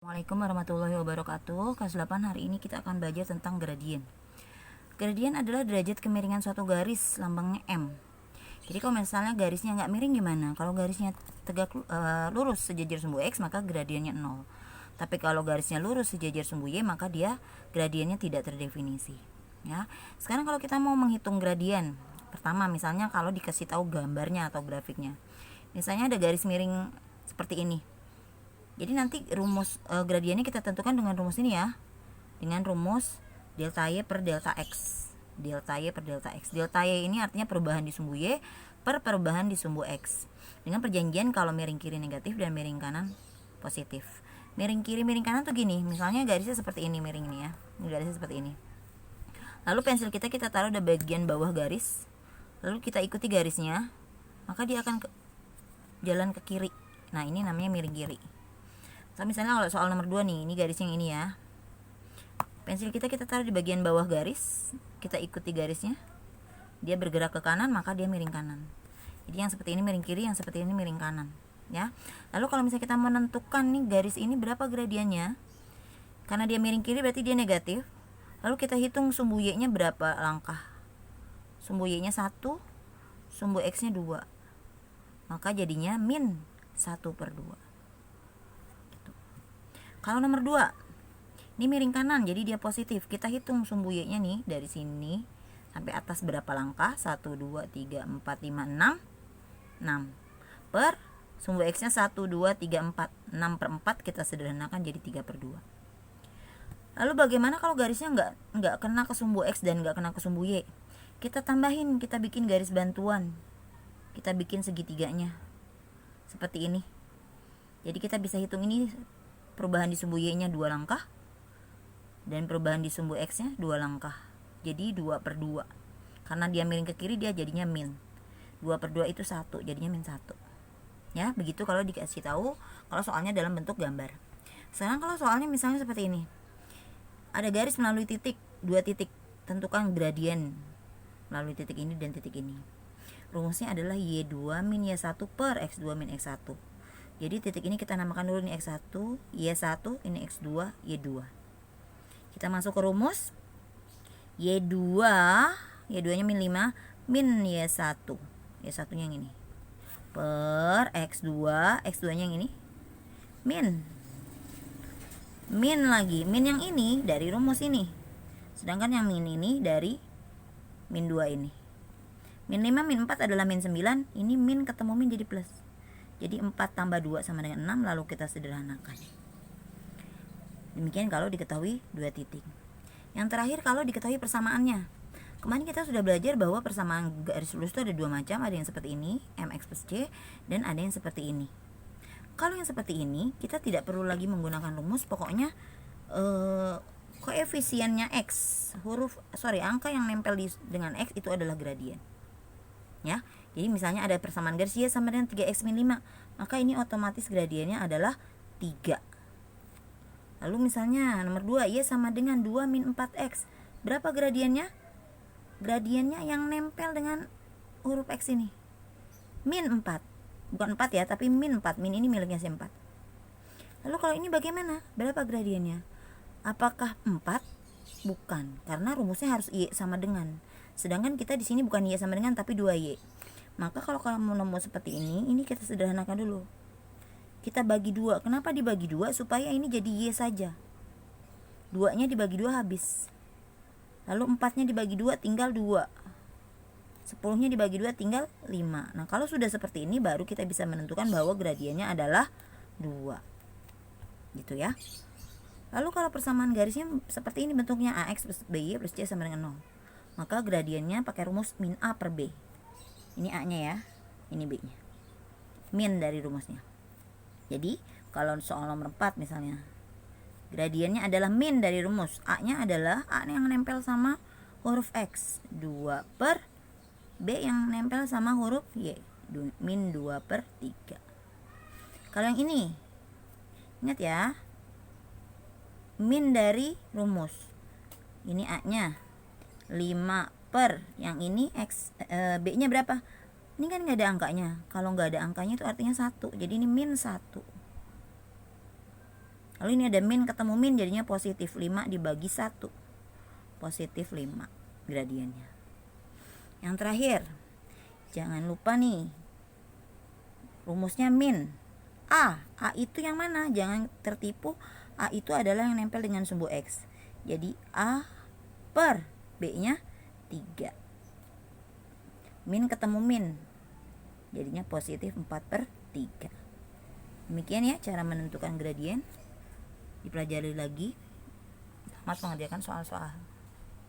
Assalamualaikum warahmatullahi wabarakatuh. Kelas 8 hari ini kita akan belajar tentang gradien. Gradien adalah derajat kemiringan suatu garis, lambangnya M. Jadi kalau misalnya garisnya nggak miring gimana? Kalau garisnya tegak lurus sejajar sumbu X, maka gradiennya 0. Tapi kalau garisnya lurus sejajar sumbu Y, maka dia gradiennya tidak terdefinisi. Ya. Sekarang kalau kita mau menghitung gradien, pertama misalnya kalau dikasih tahu gambarnya atau grafiknya. Misalnya ada garis miring seperti ini. Jadi nanti rumus gradiennya kita tentukan dengan rumus ini ya. Dengan rumus delta Y per delta X. Delta Y per delta X. Delta Y ini artinya perubahan di sumbu Y per perubahan di sumbu X. Dengan perjanjian kalau miring kiri negatif dan miring kanan positif. Miring kiri miring kanan tuh gini. Misalnya garisnya seperti ini miring ini ya. Ini garisnya seperti ini. Lalu pensil kita taruh di bagian bawah garis. Lalu kita ikuti garisnya. Maka dia akan jalan ke kiri. Nah, ini namanya miring kiri. So, misalnya kalau soal nomor 2 nih, ini garis yang ini ya. Pensil kita taruh di bagian bawah garis, kita ikuti garisnya. Dia bergerak ke kanan, maka dia miring kanan. Jadi yang seperti ini miring kiri, yang seperti ini miring kanan, ya. Lalu kalau misalnya kita menentukan nih garis ini berapa gradiennya? Karena dia miring kiri berarti dia negatif. Lalu kita hitung sumbu Y-nya berapa langkah? Sumbu Y-nya 1, sumbu X-nya 2. Maka jadinya min 1/2. Kalau nomor 2, ini miring kanan, jadi dia positif. Kita hitung sumbu Y-nya nih, dari sini sampai atas berapa langkah? 1, 2, 3, 4, 5, 6. 6. Per sumbu X-nya 1, 2, 3, 4. 6/4 kita sederhanakan jadi 3/2. Lalu bagaimana kalau garisnya nggak kena ke sumbu X dan nggak kena ke sumbu Y? Kita tambahin, kita bikin garis bantuan. Kita bikin segitiganya. Seperti ini. Jadi kita bisa hitung ini perubahan di sumbu Y-nya 2 langkah dan perubahan di sumbu X-nya 2 langkah. Jadi 2/2. Karena dia miring ke kiri, dia jadinya min. 2/2 itu 1, jadinya min 1. Ya, begitu kalau dikasih tahu kalau soalnya dalam bentuk gambar. Sekarang kalau soalnya misalnya seperti ini. Ada garis melalui titik, 2 titik. Tentukan gradien melalui titik ini dan titik ini. Rumusnya adalah Y2 min Y1 per X2 min X1. Jadi titik ini kita namakan dulu nih X1, Y1, ini X2, Y2. Kita masuk ke rumus. Y2, Y2-nya min 5, min Y1. Y1-nya yang ini. Per X2, X2-nya yang ini. Min. Min lagi. Min yang ini dari rumus ini. Sedangkan yang min ini dari min 2 ini. Min 5, min 4 adalah min 9. Ini min ketemu min jadi plus. Jadi 4 tambah 2 sama dengan 6, lalu kita sederhanakan. Demikian kalau diketahui 2 titik. Yang terakhir kalau diketahui persamaannya. Kemarin kita sudah belajar bahwa persamaan garis lurus itu ada 2 macam. Ada yang seperti ini, MX plus C, dan ada yang seperti ini. Kalau yang seperti ini, kita tidak perlu lagi menggunakan rumus. Pokoknya koefisiennya X, angka yang nempel dengan X itu adalah gradien. Ya. Jadi misalnya ada persamaan garis Y sama dengan 3X min 5, maka ini otomatis gradiennya adalah 3. Lalu misalnya nomor 2, Y sama dengan 2 min 4X. Berapa gradiennya? Gradiennya yang nempel dengan huruf X ini. Min 4. Bukan 4 ya, tapi min 4. Min ini miliknya si 4. Lalu kalau ini bagaimana? Berapa gradiennya? Apakah 4? Bukan, karena rumusnya harus Y sama dengan. Sedangkan kita di sini bukan Y sama dengan tapi 2Y. Maka kalau kamu nemu seperti ini kita sederhanakan dulu. Kita bagi 2. Kenapa dibagi 2? Supaya ini jadi Y saja. 2-nya dibagi 2 habis. Lalu 4-nya dibagi 2 tinggal 2. 10-nya dibagi 2 tinggal 5. Nah, kalau sudah seperti ini baru kita bisa menentukan bahwa gradiennya adalah 2. Gitu ya. Lalu kalau persamaan garisnya seperti ini bentuknya AX plus BY plus C sama dengan 0. Maka gradiennya pakai rumus min A per B. Ini A-nya ya, ini B-nya. Min dari rumusnya. Jadi, kalau soal nomor 4 misalnya, gradiennya adalah min dari rumus. A-nya adalah A yang nempel sama huruf X. 2 per B yang nempel sama huruf Y. Min 2/3. Kalau yang ini, ingat ya, min dari rumus. Ini A-nya 5 per yang ini X, B-nya berapa? Ini kan nggak ada angkanya. Kalau nggak ada angkanya itu artinya 1. Jadi ini min 1. Lalu ini ada min ketemu min, jadinya positif 5 dibagi 1, positif 5 gradiennya. Yang terakhir, jangan lupa nih rumusnya min. A itu yang mana? Jangan tertipu, A itu adalah yang nempel dengan sumbu X. Jadi A per B nya 3. Min ketemu min, jadinya positif 4/3. Demikian ya cara menentukan gradien. Dipelajari lagi. Selamat mengerjakan soal-soal.